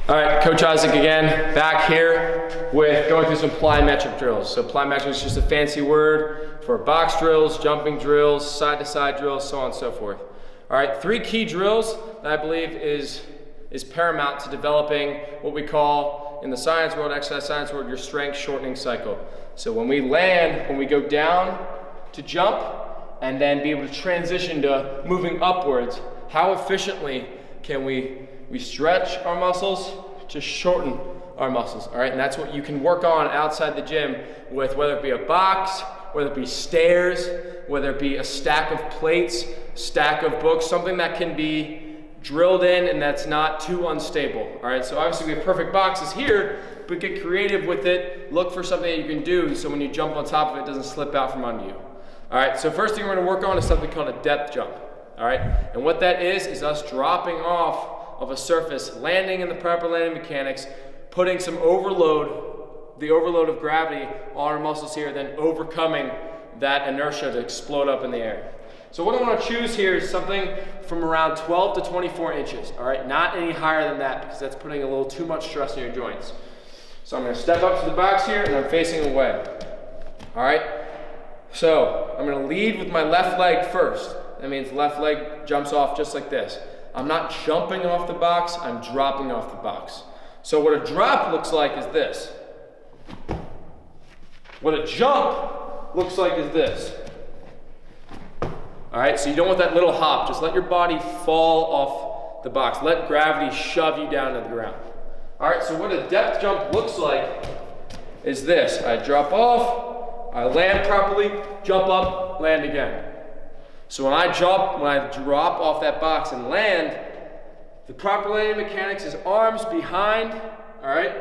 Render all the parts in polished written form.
All right, Coach Isaac again, back here with going through some plyometric drills. So plyometric is just a fancy word for box drills, jumping drills, side-to-side drills, so on and so forth. All right, 3 key drills that I believe is paramount to developing what we call, in the science world, exercise science world, your strength shortening cycle. So when we land, when we go down to jump, and then be able to transition to moving upwards, how efficiently can we stretch our muscles to shorten our muscles, all right? And that's what you can work on outside the gym with, whether it be a box, whether it be stairs, whether it be a stack of plates, stack of books, something that can be drilled in and that's not too unstable, all right? So obviously we have perfect boxes here, but get creative with it. Look for something that you can do so when you jump on top of it, it doesn't slip out from under you. All right, so first thing we're gonna work on is something called a depth jump, all right? And what that is us dropping off of a surface, landing in the proper landing mechanics, putting some overload, the overload of gravity on our muscles here, then overcoming that inertia to explode up in the air. So what I want to choose here is something from around 12 to 24 inches, all right? Not any higher than that because that's putting a little too much stress on your joints. So I'm going to step up to the box here and I'm facing away, all right? So I'm going to lead with my left leg first. That means left leg jumps off just like this. I'm not jumping off the box, I'm dropping off the box. So what a drop looks like is this. What a jump looks like is this. All right, so you don't want that little hop. Just let your body fall off the box. Let gravity shove you down to the ground. All right, so what a depth jump looks like is this. I drop off, I land properly, jump up, land again. So when I drop off that box and land, the proper landing mechanics is arms behind, all right?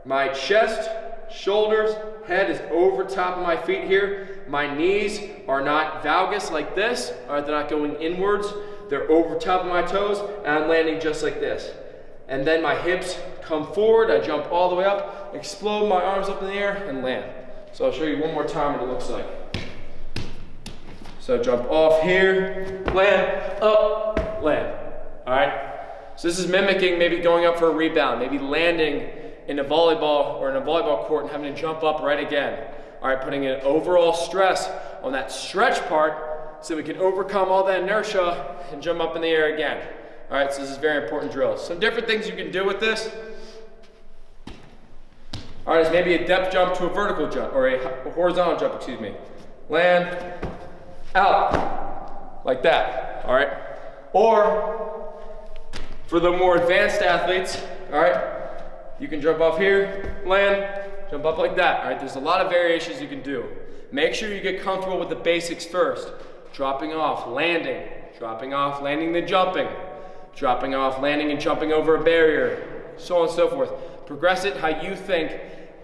My chest, shoulders, head is over top of my feet here. My knees are not valgus like this, all right? They're not going inwards. They're over top of my toes, and I'm landing just like this. And then my hips come forward, I jump all the way up, explode my arms up in the air, and land. So I'll show you one more time what it looks like. So jump off here, land, up, land, all right? So this is mimicking maybe going up for a rebound, maybe landing in a volleyball or in a volleyball court and having to jump up right again. All right, putting an overall stress on that stretch part so we can overcome all that inertia and jump up in the air again. All right, so this is a very important drill. Some different things you can do with this. All right, is maybe a depth jump to a vertical jump, or a horizontal jump, excuse me. Land, out, like that, all right? Or, for the more advanced athletes, all right, you can jump off here, land, jump up like that, all right? There's a lot of variations you can do. Make sure you get comfortable with the basics first. Dropping off, landing, dropping off, landing, then jumping, dropping off, landing and jumping over a barrier, so on and so forth. Progress it how you think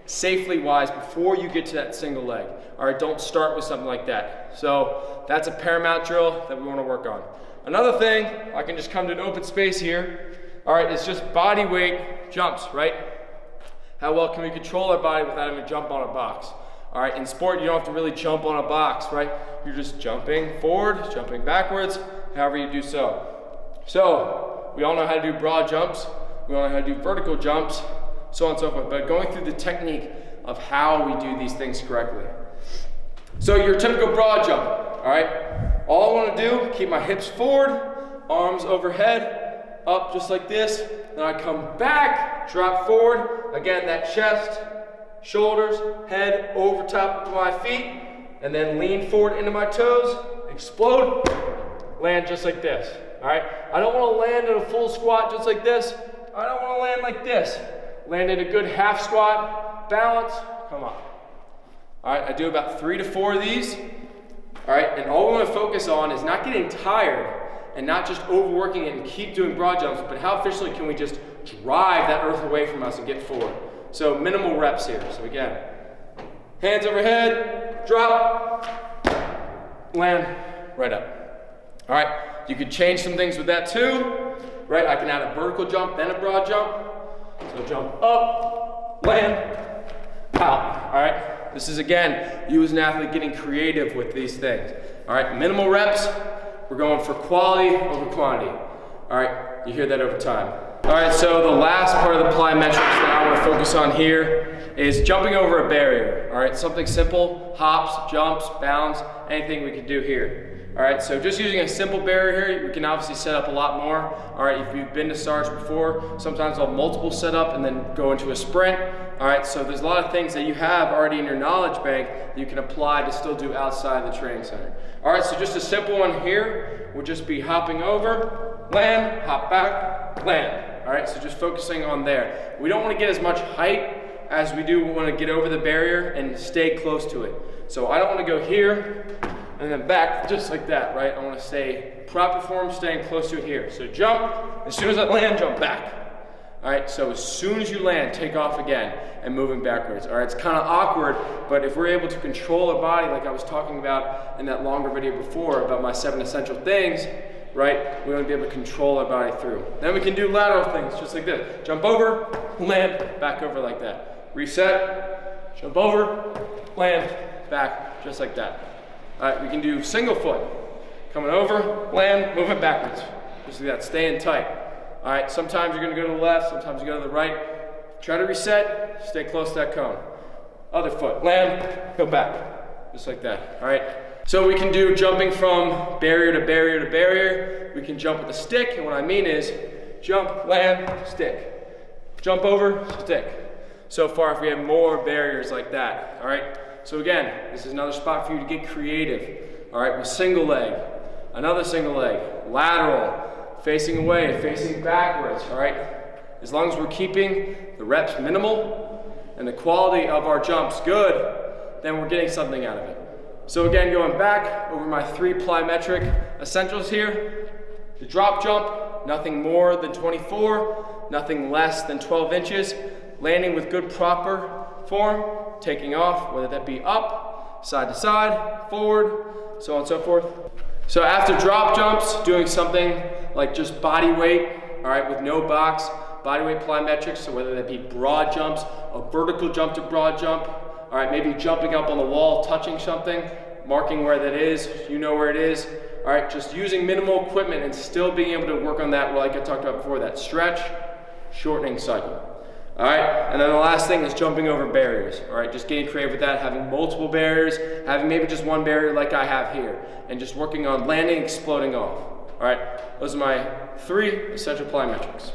safely wise before you get to that single leg. All right, don't start with something like that. So that's a paramount drill that we want to work on. Another thing, I can just come to an open space here. All right, it's just body weight jumps, right? How well can we control our body without having to jump on a box? All right, in sport, you don't have to really jump on a box, right? You're just jumping forward, jumping backwards, however you do so. So we all know how to do broad jumps. We all know how to do vertical jumps, so on and so forth, but going through the technique of how we do these things correctly. So your typical broad jump, all right? All I want to do, keep my hips forward, arms overhead, up just like this. Then I come back, drop forward. Again, that chest, shoulders, head over top of my feet, and then lean forward into my toes, explode, land just like this, all right? I don't want to land in a full squat just like this. I don't want to land like this. Land in a good half squat, balance, come on. All right, I do about 3 to 4 of these. All right, and all we want to focus on is not getting tired and not just overworking it and keep doing broad jumps, but how efficiently can we just drive that earth away from us and get forward. So minimal reps here. So again, hands overhead, drop, land, right up. All right, you could change some things with that too, right? I can add a vertical jump, then a broad jump. So jump up, land, out, all right? This is, again, you as an athlete getting creative with these things. All right, minimal reps. We're going for quality over quantity. All right, you hear that over time. All right, so the last part of the plyometrics that I want to focus on here is jumping over a barrier. All right, something simple, hops, jumps, bounds, anything we can do here. All right, so just using a simple barrier here, we can obviously set up a lot more. All right, if you've been to SARS before, sometimes I'll multiple set up and then go into a sprint. All right, so there's a lot of things that you have already in your knowledge bank that you can apply to still do outside the training center. All right, so just a simple one here would just be hopping over, land, hop back, land. All right, so just focusing on there. We don't want to get as much height as we do want to get over the barrier and stay close to it. So I don't want to go here and then back just like that, right? I want to stay proper form, staying close to it here. So jump, as soon as I land, jump back. All right, so as soon as you land, take off again and moving backwards. All right, it's kind of awkward, but if we're able to control our body like I was talking about in that longer video before about my 7 essential things, right, we want to be able to control our body through. Then we can do lateral things just like this. Jump over, land, back over like that. Reset, jump over, land, back, just like that. All right, we can do single foot. Coming over, land, moving backwards. Just like that, staying tight. All right, sometimes you're gonna go to the left, sometimes you go to the right. Try to reset, stay close to that cone. Other foot, land, go back. Just like that, all right? So we can do jumping from barrier to barrier to barrier. We can jump with a stick, and what I mean is jump, land, stick. Jump over, stick. So far, if we have more barriers like that, all right? So again, this is another spot for you to get creative, all right, with single leg, another single leg, lateral, facing away, facing backwards, all right? As long as we're keeping the reps minimal and the quality of our jumps good, then we're getting something out of it. So again, going back over my 3 plyometric essentials here, the drop jump, nothing more than 24, nothing less than 12 inches, landing with good proper form, taking off, whether that be up, side to side, forward, so on and so forth. So after drop jumps, doing something like just body weight, all right, with no box, body weight plyometrics, so whether that be broad jumps, a vertical jump to broad jump, all right, maybe jumping up on the wall, touching something, marking where that is, you know where it is, all right, just using minimal equipment and still being able to work on that, like I talked about before, that stretch shortening cycle. All right, and then the last thing is jumping over barriers. All right, just getting creative with that, having multiple barriers, having maybe just one barrier like I have here, and just working on landing, exploding off. All right, those are my 3 essential plyometrics.